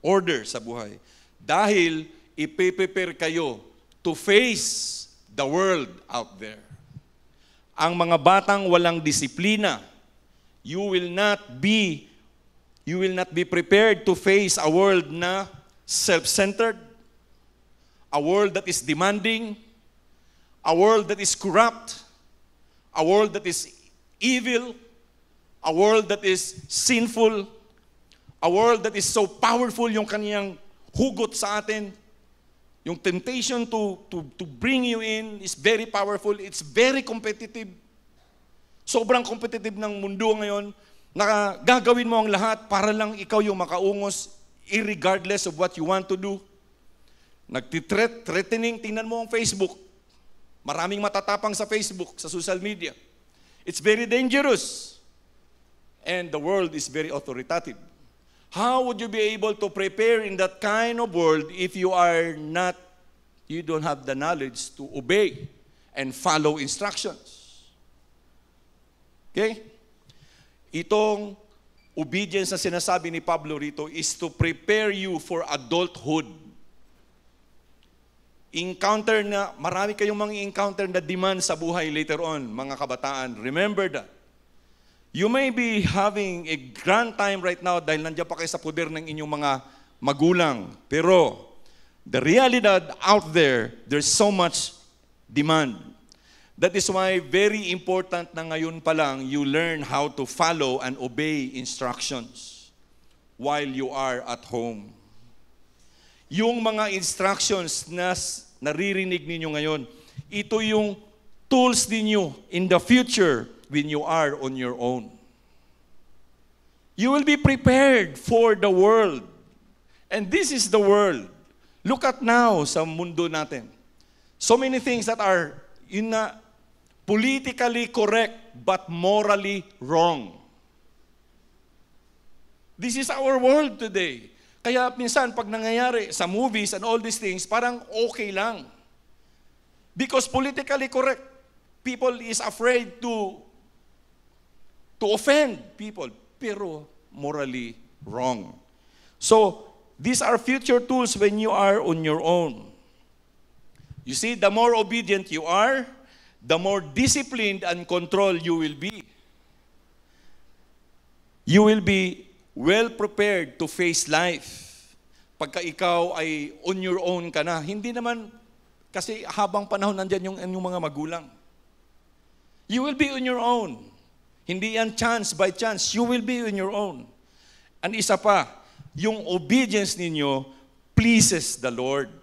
Order sa buhay. Dahil ipe-prepare kayo to face the world out there. Ang mga batang walang disiplina, you will not be prepared to face a world na self-centered, a world that is demanding, a world that is corrupt, a world that is evil, a world that is sinful, a world that is so powerful yung kaniyang hugot sa atin. Yung temptation to bring you in is very powerful. It's very competitive. Sobrang competitive ng mundo ngayon na gagawin mo ang lahat para lang ikaw yung makaungos irregardless of what you want to do. Threatening, tingnan mo ang Facebook. Maraming matatapang sa Facebook, sa social media. It's very dangerous. And the world is very authoritative. How would you be able to prepare in that kind of world if you don't have the knowledge to obey and follow instructions? Okay? Itong obedience na sinasabi ni Pablo rito is to prepare you for adulthood. Marami kayong mga encounter na demand sa buhay later on, mga kabataan. Remember that. You may be having a grand time right now dahil nandiyan pa kayo sa poder ng inyong mga magulang. Pero, the realidad out there, there's so much demand. That is why very important na ngayon pa lang you learn how to follow and obey instructions while you are at home. Yung mga instructions na naririnig ninyo ngayon, ito yung tools ninyo in the future when you are on your own. You will be prepared for the world. And this is the world. Look at now sa mundo natin. So many things that are politically correct but morally wrong. This is our world today. Kaya minsan pag nangyayari sa movies and all these things, parang okay lang. Because politically correct, people is afraid to offend people, pero morally wrong. So, these are future tools when you are on your own. You see, the more obedient you are, the more disciplined and controlled you will be. You will be well prepared to face life. Pagka ikaw ay on your own ka na, hindi naman, kasi habang panahon nandyan yung mga magulang. You will be on your own. Hindi yan chance by chance. You will be on your own. And isa pa, yung obedience ninyo pleases the Lord.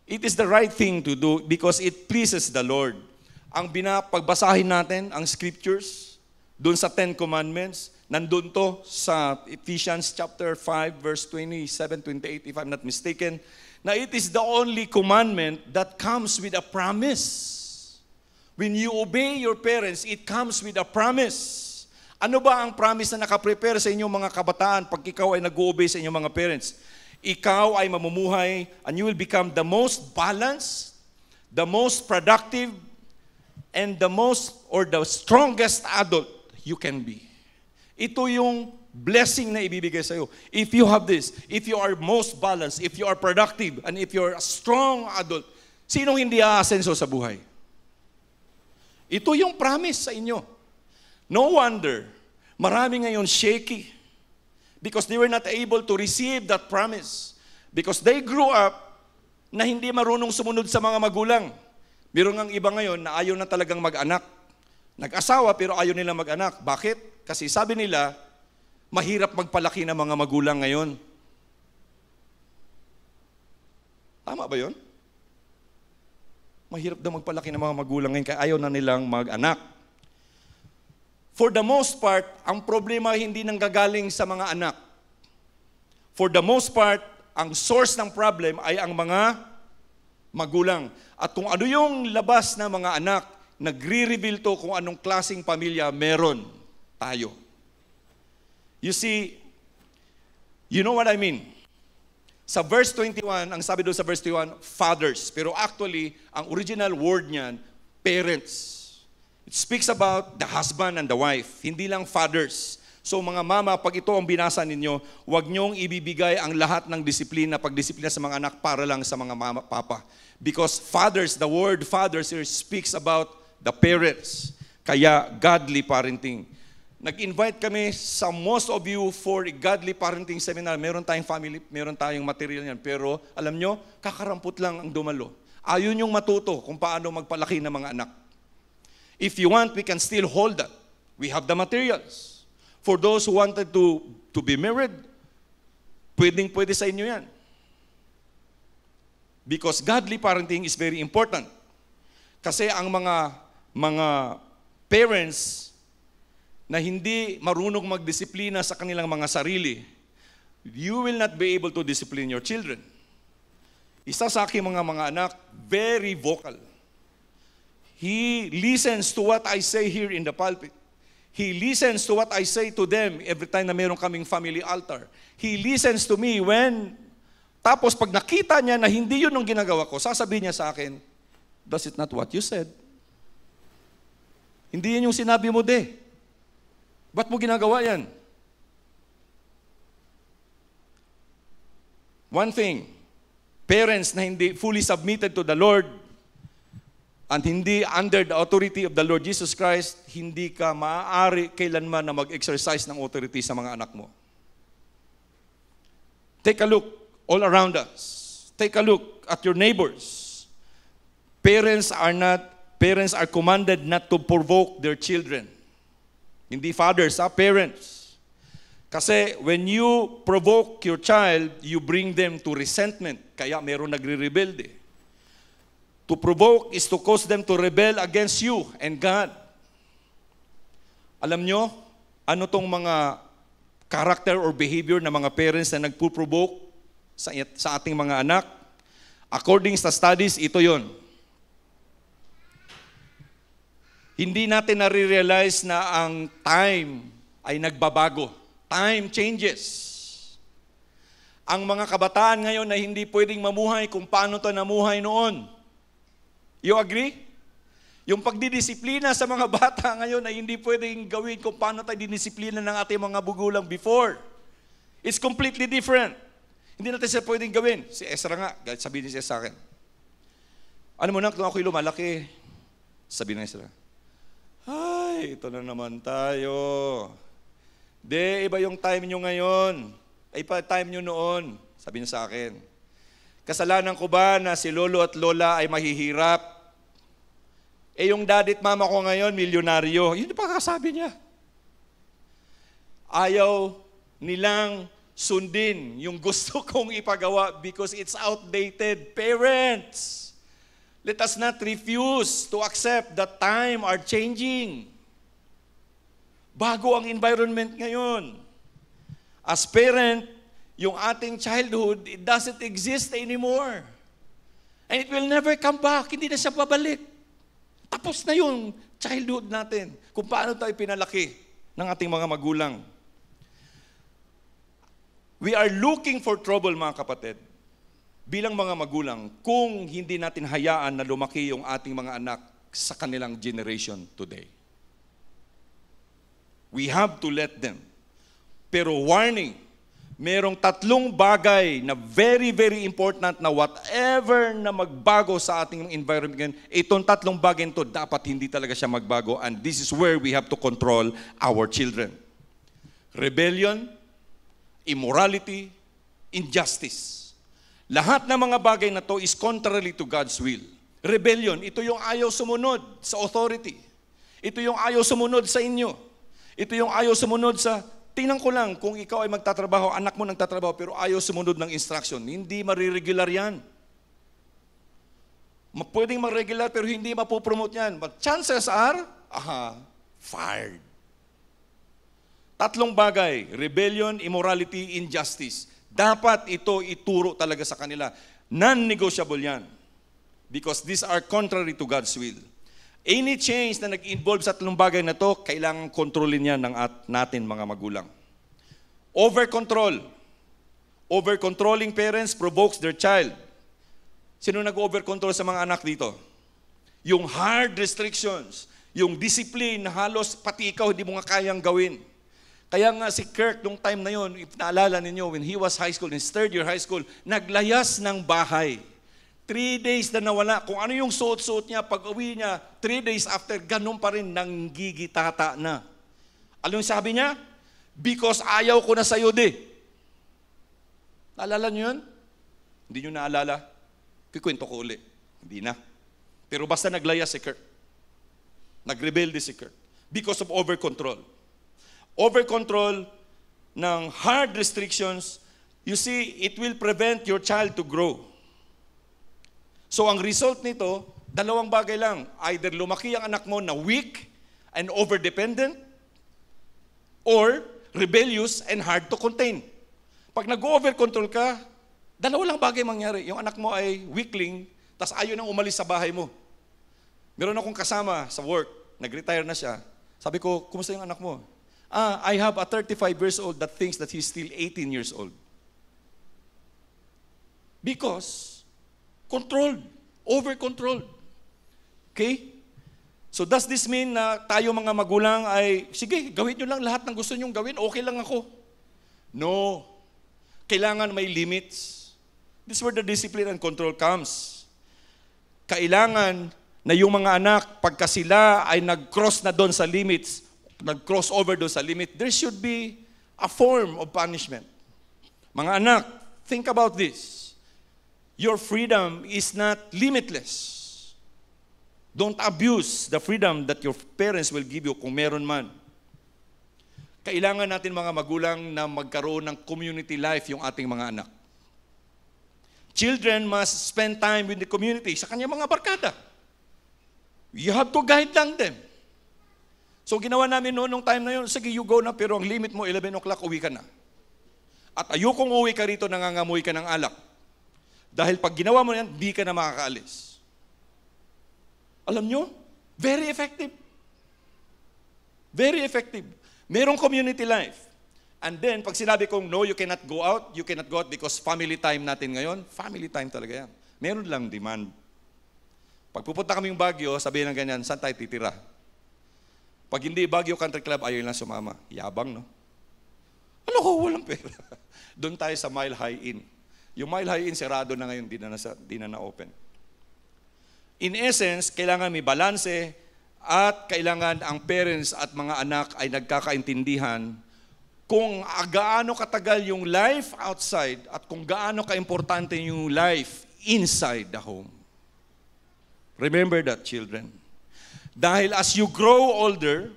It is the right thing to do because it pleases the Lord. Ang pagbasahin natin, ang scriptures, doon sa 10 Commandments, nandun to sa Ephesians chapter 5, verse 27-28, if I'm not mistaken, na it is the only commandment that comes with a promise. When you obey your parents, it comes with a promise. Ano ba ang promise na nakaprepare sa inyong mga kabataan pag ikaw ay nag-o-obey sa inyong mga parents? ikaw ay mamumuhay and you will become the most balanced, the most productive, and the strongest adult you can be. Ito yung blessing na ibibigay sa'yo. If you have this, if you are most balanced, if you are productive, and if you are a strong adult, sinong hindi aasenso sa buhay? Ito yung promise sa inyo. No wonder, marami ngayon shaky because they were not able to receive that promise. Because they grew up na hindi marunong sumunod sa mga magulang. Meron ngang iba ngayon na ayaw na talagang mag-anak. Nag-asawa pero ayaw nila mag-anak. Bakit? Kasi sabi nila, mahirap magpalaki ng mga magulang ngayon. Tama ba yun? Mahirap daw magpalaki ng mga magulang ngayon kaya ayaw na nilang mag-anak. For the most part, ang problema hindi nanggagaling sa mga anak. For the most part, ang source ng problem ay ang mga magulang. At kung ano yung labas ng mga anak, nagre-reveal to kung anong klaseng pamilya meron tayo. You see, you know what I mean? Sa verse 21, ang sabi doon sa verse 21, fathers. Pero actually, ang original word niyan, parents. It speaks about the husband and the wife, hindi lang fathers. So mga mama, pag ito ang binasa ninyo, huwag niyong ibibigay ang lahat ng disiplina, pagdisiplina sa mga anak para lang sa mga mama, papa. Because fathers, the word fathers here speaks about the parents. Kaya godly parenting. Nag-invite kami sa most of you for a godly parenting seminar. Meron tayong family, meron tayong material yan. Pero alam nyo, kakarampot lang ang dumalo. Ayaw nyong matuto kung paano magpalaki ng mga anak. If you want, we can still hold that. We have the materials. For those who wanted to be married, pwede sa inyo yan. Because godly parenting is very important. Kasi ang mga parents na hindi marunong magdisiplina sa kanilang mga sarili, you will not be able to discipline your children. Isa sa aking mga anak, very vocal. He listens to what I say here in the pulpit. He listens to what I say to them every time na meron kaming family altar. He listens to me tapos pag nakita niya na hindi yun ang ginagawa ko, sasabihin niya sa akin, does it not what you said? Hindi yan yung sinabi mo, de. Ba't mo ginagawa yan? One thing, parents na hindi fully submitted to the Lord and hindi under the authority of the Lord Jesus Christ, hindi ka maaari kailanman na mag-exercise ng authority sa mga anak mo. Take a look all around us. Take a look at your neighbors. Parents are commanded not to provoke their children. Hindi fathers, parents. Kasi when you provoke your child, you bring them to resentment. Kaya meron nagre-rebelde. To provoke is to cause them to rebel against you and God. Alam nyo, ano tong mga character or behavior ng mga parents na nagpo-provoke sa ating mga anak? According sa studies, ito yon. Hindi natin nare-realize na ang time ay nagbabago. Time changes. Ang mga kabataan ngayon na hindi pwedeng mamuhay kung paano ito namuhay noon. You agree? Yung pagdidisiplina sa mga bata ngayon ay hindi pwedeng gawin kung paano tayo dinisiplina ng ating mga bugulang before. It's completely different. Hindi natin siya pwedeng gawin. Si Ezra nga, sabihin niya sa akin, ano mo na, kung ako'y lumalaki, sabihin ng Ezra, ay, ito na naman tayo. Iba yung time nyo ngayon. Iba time nyo noon. Sabi niya sa akin, kasalanan ko ba na si lolo at lola ay mahihirap? Yung daddy at mama ko ngayon, milyonaryo. Yun yung pagkakasabi niya. Ayaw nilang sundin yung gusto kong ipagawa because it's outdated. Parents, let us not refuse to accept that time are changing. Bago ang environment ngayon. As parent, yung ating childhood, it doesn't exist anymore. And it will never come back. Hindi na siya babalik. Tapos na yung childhood natin. Kung paano tayo pinalaki ng ating mga magulang. We are looking for trouble, mga kapatid. Bilang mga magulang, kung hindi natin hayaan na lumaki yung ating mga anak sa kanilang generation today. We have to let them. Pero warning, merong 3 bagay na very, very important na whatever na magbago sa ating environment, itong 3 bagay nito, dapat hindi talaga siya magbago. And this is where we have to control our children. Rebellion, immorality, injustice. Lahat ng mga bagay na to is contrary to God's will. Rebellion, ito yung ayaw sumunod sa authority. Ito yung ayaw sumunod sa inyo. Ito yung ayaw sumunod sa, tingnan ko lang, kung ikaw ay magtatrabaho, anak mo nagtatrabaho, pero ayaw sumunod ng instruction, hindi mariregular yan. Pwedeng ma-regular, pero hindi mapopromote yan. But chances are, fired. 3 bagay, rebellion, immorality, injustice. Dapat ito ituro talaga sa kanila. Non-negotiable yan. Because these are contrary to God's will. Any change na nag-involve sa 3 bagay na to, kailangan kontrolin yan ng natin mga magulang. Over-control. Over-controlling parents provokes their child. Sino nag-over-control sa mga anak dito? Yung hard restrictions, yung discipline na halos pati ikaw hindi mo nga kayang gawin. Kaya nga si Kirk, nung time na yun, if naalala ninyo, when he was high school, in his 3rd year high school, naglayas ng bahay. 3 days na nawala. Kung ano yung suot-suot niya, pag uwi niya, 3 days after, ganun pa rin, nanggigitata na. Ano yung sabi niya? Because ayaw ko na sa'yo, di. Naalala niyo yun? Hindi niyo naalala? Kikwento ko uli. Hindi na. Pero basta naglaya si Kirk. Nagrebelde si Kirk. Because of over-control. Over-control ng hard restrictions, you see, it will prevent your child to grow. So ang result nito, 2 bagay lang. Either lumaki ang anak mo na weak and over-dependent, or rebellious and hard to contain. Pag nag-over-control ka, 2 lang bagay mangyari. Yung anak mo ay weakling, tas ayaw nang umalis sa bahay mo. Meron akong kasama sa work, nag-retire na siya. Sabi ko, kumusta yung anak mo? I have a 35 years old that thinks that he's still 18 years old. Because controlled, over-controlled. Okay? So does this mean na tayo mga magulang ay, sige, gawin nyo lang lahat ng gusto nyong gawin, okay lang ako? No. Kailangan may limits. This is where the discipline and control comes. Kailangan na yung mga anak, pagka sila ay nag-cross na doon sa limits, nag-cross over doon sa limit, there should be a form of punishment. Mga anak, think about this. Your freedom is not limitless. Don't abuse the freedom that your parents will give you kung meron man. Kailangan natin mga magulang na magkaroon ng community life yung ating mga anak. Children must spend time with the community, sa kanyang mga barkada. You have to guide them. So ginawa namin noon nung time na yun, sige, you go na, pero ang limit mo, 11 o'clock, uwi ka na. At ayokong uwi ka rito, nangangamoy ka ng alak. Dahil pag ginawa mo yan, di ka na makakaalis. Alam nyo? Very effective. Very effective. Merong community life. And then, pag sinabi kong, no, you cannot go out because family time natin ngayon, family time talaga yan. Meron lang demand. Pag pupunta kaming Baguio, sabihin ng ganyan, saan tayo titira? Pag hindi Baguio Country Club, ayaw lang sumama. Yabang, no? Ano ko, walang pera. Doon tayo sa Mile High Inn. Yung Mile High Inn, sarado na ngayon, di na na-open. In essence, kailangan may balanse at kailangan ang parents at mga anak ay nagkakaintindihan kung gaano katagal yung life outside at kung gaano kaimportante yung life inside the home. Remember that, children. Dahil as you grow older,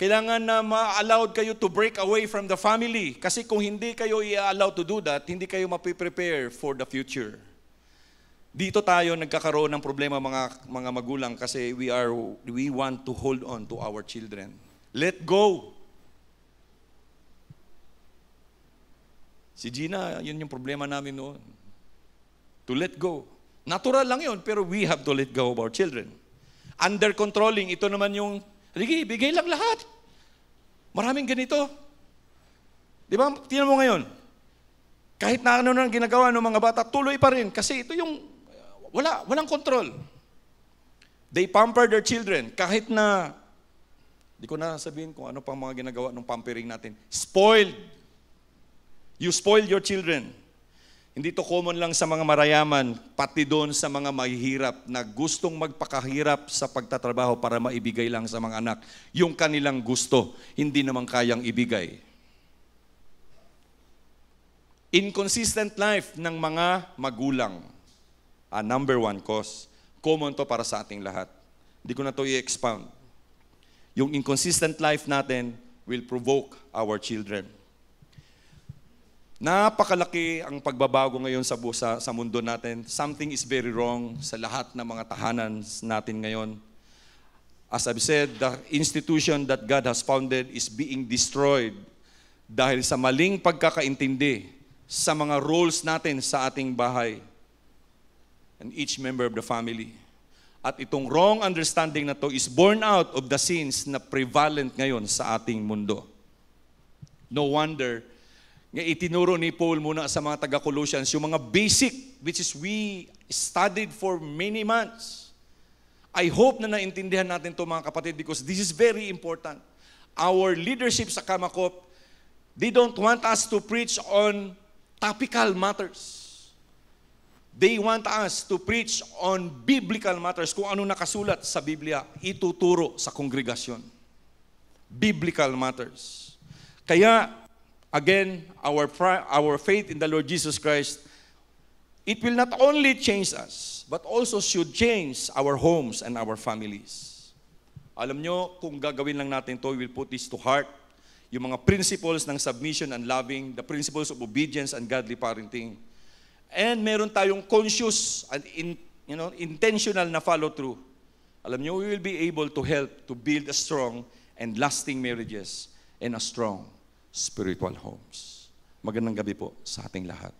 kailangan na ma-allowed kayo to break away from the family. Kasi kung hindi kayo i-allow to do that, hindi kayo mapiprepare for the future. Dito tayo nagkakaroon ng problema mga magulang kasi we want to hold on to our children. Let go. Si Gina, yun yung problema namin noon. To let go. Natural lang yun, pero we have to let go of our children. Under controlling, ito naman yung, sige, bigay lang lahat. Maraming ganito. Di ba? Tingnan mo ngayon. Kahit na ano nang ginagawa ng mga bata, tuloy pa rin. Kasi ito yung, walang control. They pamper their children. Kahit na, di ko na sabihin kung ano pang mga ginagawa ng pampering natin. Spoiled. You spoil your children. Hindi to common lang sa mga marayaman, pati doon sa mga mahihirap na gustong magpakahirap sa pagtatrabaho para maibigay lang sa mga anak yung kanilang gusto, hindi naman kayang ibigay. Inconsistent life ng mga magulang. Number one cause. Common to para sa ating lahat. Hindi ko na to i-expound. Yung inconsistent life natin will provoke our children. Napakalaki ang pagbabago ngayon sa mundo natin. Something is very wrong sa lahat ng mga tahanan natin ngayon. As I've said, the institution that God has founded is being destroyed dahil sa maling pagkakaintindi sa mga roles natin sa ating bahay and each member of the family. At itong wrong understanding na to is born out of the sins na prevalent ngayon sa ating mundo. No wonder, nga itinuro ni Paul muna sa mga taga-Colossians, yung mga basic, which is we studied for many months. I hope na naintindihan natin to mga kapatid because this is very important. Our leadership sa Kamakop, they don't want us to preach on topical matters. They want us to preach on biblical matters. Kung ano nakasulat sa Biblia, ituturo sa kongregasyon. Biblical matters. Kaya, again, our faith in the Lord Jesus Christ, it will not only change us, but also should change our homes and our families. Alam nyo, kung gagawin lang natin to, we will put this to heart. Yung mga principles ng submission and loving, the principles of obedience and godly parenting. And meron tayong conscious and intentional na follow-through. Alam nyo, we will be able to help to build a strong and lasting marriages and a strong spiritual homes. Magandang gabi po sa ating lahat.